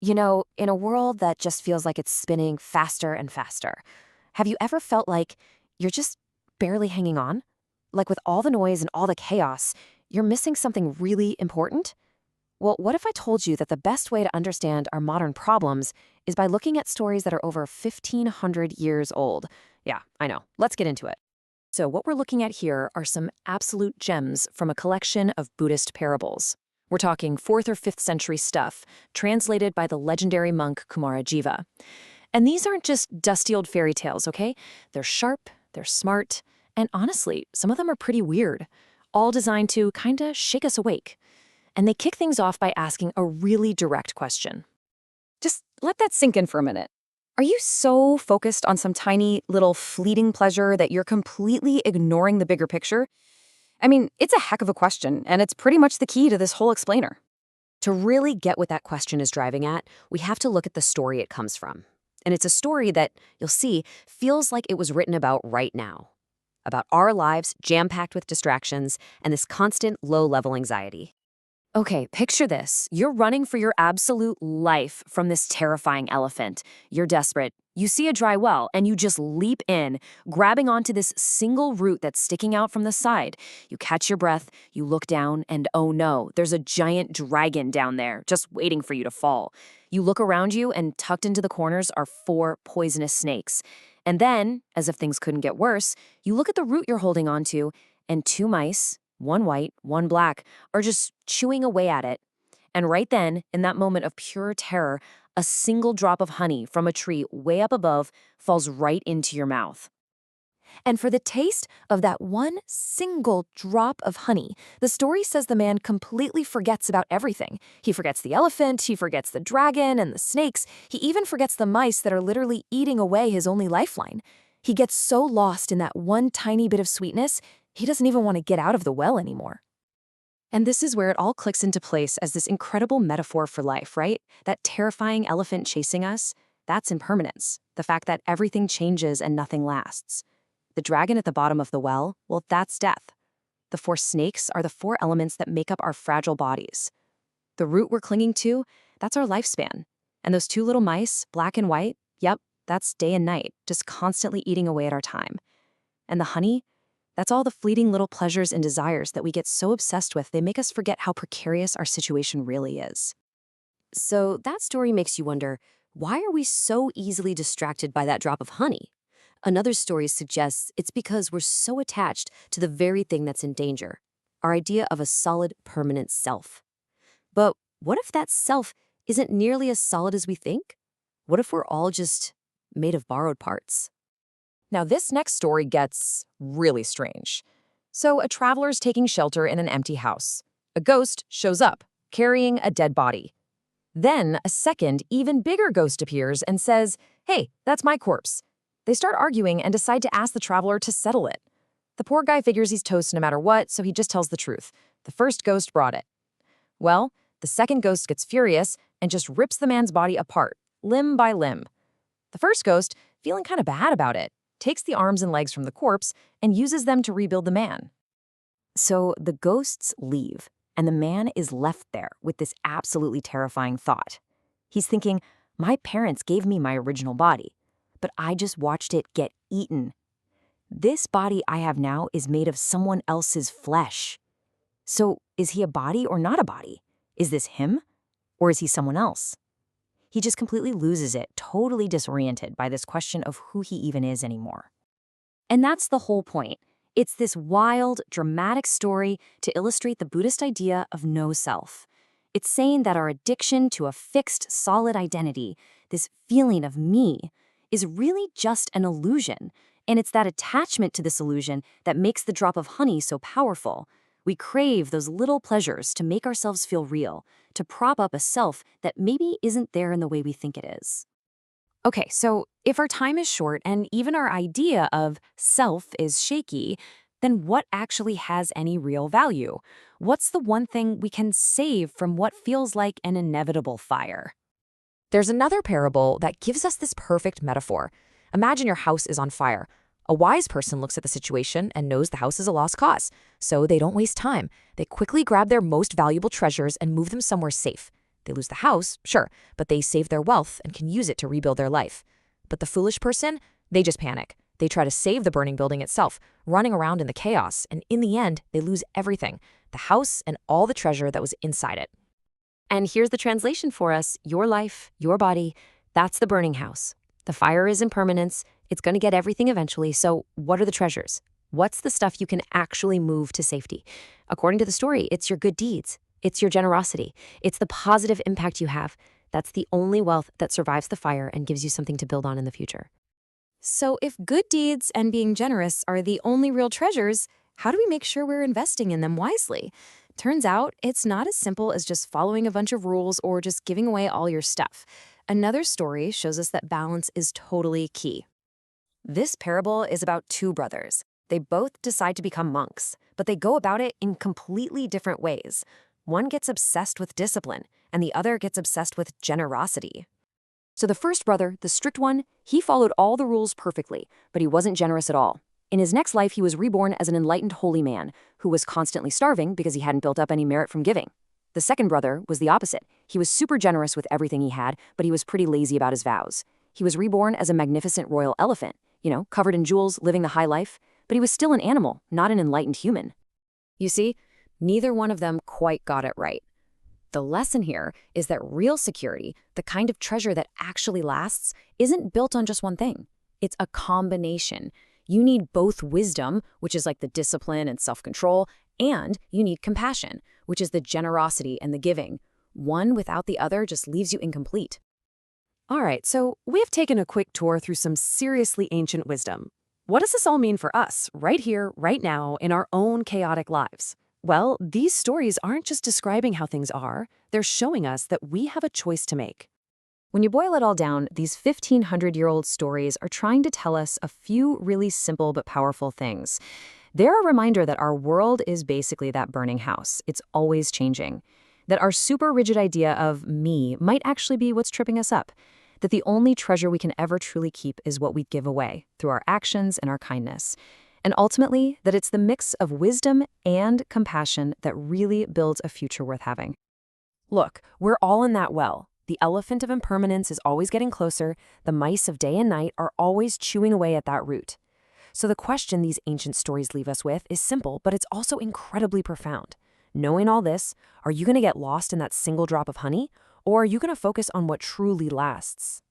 You know, in a world that just feels like it's spinning faster and faster, have you ever felt like you're just barely hanging on? Like with all the noise and all the chaos, you're missing something really important? Well, what if I told you that the best way to understand our modern problems is by looking at stories that are over 1,500 years old? Yeah, I know. Let's get into it. So what we're looking at here are some absolute gems from a collection of Buddhist parables. We're talking 4th or 5th century stuff, translated by the legendary monk Kumārajīva. And these aren't just dusty old fairy tales, okay? They're sharp, they're smart, and honestly, some of them are pretty weird, all designed to kinda shake us awake. And they kick things off by asking a really direct question. Just let that sink in for a minute. Are you so focused on some tiny little fleeting pleasure that you're completely ignoring the bigger picture? I mean, it's a heck of a question, and it's pretty much the key to this whole explainer. To really get what that question is driving at, we have to look at the story it comes from. And it's a story that, you'll see, feels like it was written about right now. About our lives jam-packed with distractions and this constant low-level anxiety. Okay, picture this. You're running for your absolute life from this terrifying elephant. You're desperate. You see a dry well, and you just leap in, grabbing onto this single root that's sticking out from the side. You catch your breath, you look down, and oh no, there's a giant dragon down there, just waiting for you to fall. You look around you, and tucked into the corners are 4 poisonous snakes. And then, as if things couldn't get worse, you look at the root you're holding onto, and 2 mice, one white, one black, are just chewing away at it. And right then, in that moment of pure terror, a single drop of honey from a tree way up above falls right into your mouth. And for the taste of that one single drop of honey, the story says the man completely forgets about everything. He forgets the elephant, he forgets the dragon and the snakes, he even forgets the mice that are literally eating away his only lifeline. He gets so lost in that one tiny bit of sweetness, he doesn't even want to get out of the well anymore. And this is where it all clicks into place as this incredible metaphor for life, right? That terrifying elephant chasing us, that's impermanence. The fact that everything changes and nothing lasts. The dragon at the bottom of the well, well, that's death. The 4 snakes are the 4 elements that make up our fragile bodies. The root we're clinging to, that's our lifespan. And those 2 little mice, black and white, yep, that's day and night, just constantly eating away at our time. And the honey, that's all the fleeting little pleasures and desires that we get so obsessed with, they make us forget how precarious our situation really is. So that story makes you wonder, why are we so easily distracted by that drop of honey? Another story suggests it's because we're so attached to the very thing that's in danger, our idea of a solid, permanent self. But what if that self isn't nearly as solid as we think? What if we're all just made of borrowed parts? Now, this next story gets really strange. So, a traveler's taking shelter in an empty house. A ghost shows up, carrying a dead body. Then, a second, even bigger ghost appears and says, "Hey, that's my corpse." They start arguing and decide to ask the traveler to settle it. The poor guy figures he's toast no matter what, so he just tells the truth. The first ghost brought it. Well, the second ghost gets furious and just rips the man's body apart, limb by limb. The first ghost, feeling kind of bad about it, takes the arms and legs from the corpse and uses them to rebuild the man. So the ghosts leave, and the man is left there with this absolutely terrifying thought. He's thinking, my parents gave me my original body, but I just watched it get eaten. This body I have now is made of someone else's flesh. So is he a body or not a body? Is this him, or is he someone else? He just completely loses it, totally disoriented by this question of who he even is anymore. And that's the whole point. It's this wild, dramatic story to illustrate the Buddhist idea of no self. It's saying that our addiction to a fixed, solid identity, this feeling of me, is really just an illusion. And it's that attachment to this illusion that makes the drop of honey so powerful. We crave those little pleasures to make ourselves feel real, to prop up a self that maybe isn't there in the way we think it is. Okay, so if our time is short and even our idea of self is shaky, then what actually has any real value? What's the one thing we can save from what feels like an inevitable fire? There's another parable that gives us this perfect metaphor. Imagine your house is on fire. A wise person looks at the situation and knows the house is a lost cause, so they don't waste time. They quickly grab their most valuable treasures and move them somewhere safe. They lose the house, sure, but they save their wealth and can use it to rebuild their life. But the foolish person, they just panic. They try to save the burning building itself, running around in the chaos, and in the end, they lose everything, the house and all the treasure that was inside it. And here's the translation for us. Your life, your body, that's the burning house. The fire is impermanence. It's going to get everything eventually, so what are the treasures? What's the stuff you can actually move to safety? According to the story, it's your good deeds. It's your generosity. It's the positive impact you have. That's the only wealth that survives the fire and gives you something to build on in the future. So if good deeds and being generous are the only real treasures, how do we make sure we're investing in them wisely? Turns out it's not as simple as just following a bunch of rules or just giving away all your stuff. Another story shows us that balance is totally key. This parable is about two brothers. They both decide to become monks, but they go about it in completely different ways. One gets obsessed with discipline, and the other gets obsessed with generosity. So the first brother, the strict one, he followed all the rules perfectly, but he wasn't generous at all. In his next life, he was reborn as an enlightened holy man who was constantly starving because he hadn't built up any merit from giving. The second brother was the opposite. He was super generous with everything he had, but he was pretty lazy about his vows. He was reborn as a magnificent royal elephant, covered in jewels, living the high life, but he was still an animal, not an enlightened human. You see, neither one of them quite got it right. The lesson here is that real security, the kind of treasure that actually lasts, isn't built on just one thing. It's a combination. You need both wisdom, which is like the discipline and self-control, and you need compassion, which is the generosity and the giving. One without the other just leaves you incomplete. All right, so we have taken a quick tour through some seriously ancient wisdom. What does this all mean for us, right here, right now, in our own chaotic lives? Well, these stories aren't just describing how things are, they're showing us that we have a choice to make. When you boil it all down, these 1,500-year-old stories are trying to tell us a few really simple but powerful things. They're a reminder that our world is basically that burning house. It's always changing. That our super rigid idea of me might actually be what's tripping us up. That the only treasure we can ever truly keep is what we give away through our actions and our kindness. And ultimately, that it's the mix of wisdom and compassion that really builds a future worth having. Look, we're all in that well. The elephant of impermanence is always getting closer. The mice of day and night are always chewing away at that root. So the question these ancient stories leave us with is simple, but it's also incredibly profound. Knowing all this, are you going to get lost in that single drop of honey? Or are you going to focus on what truly lasts?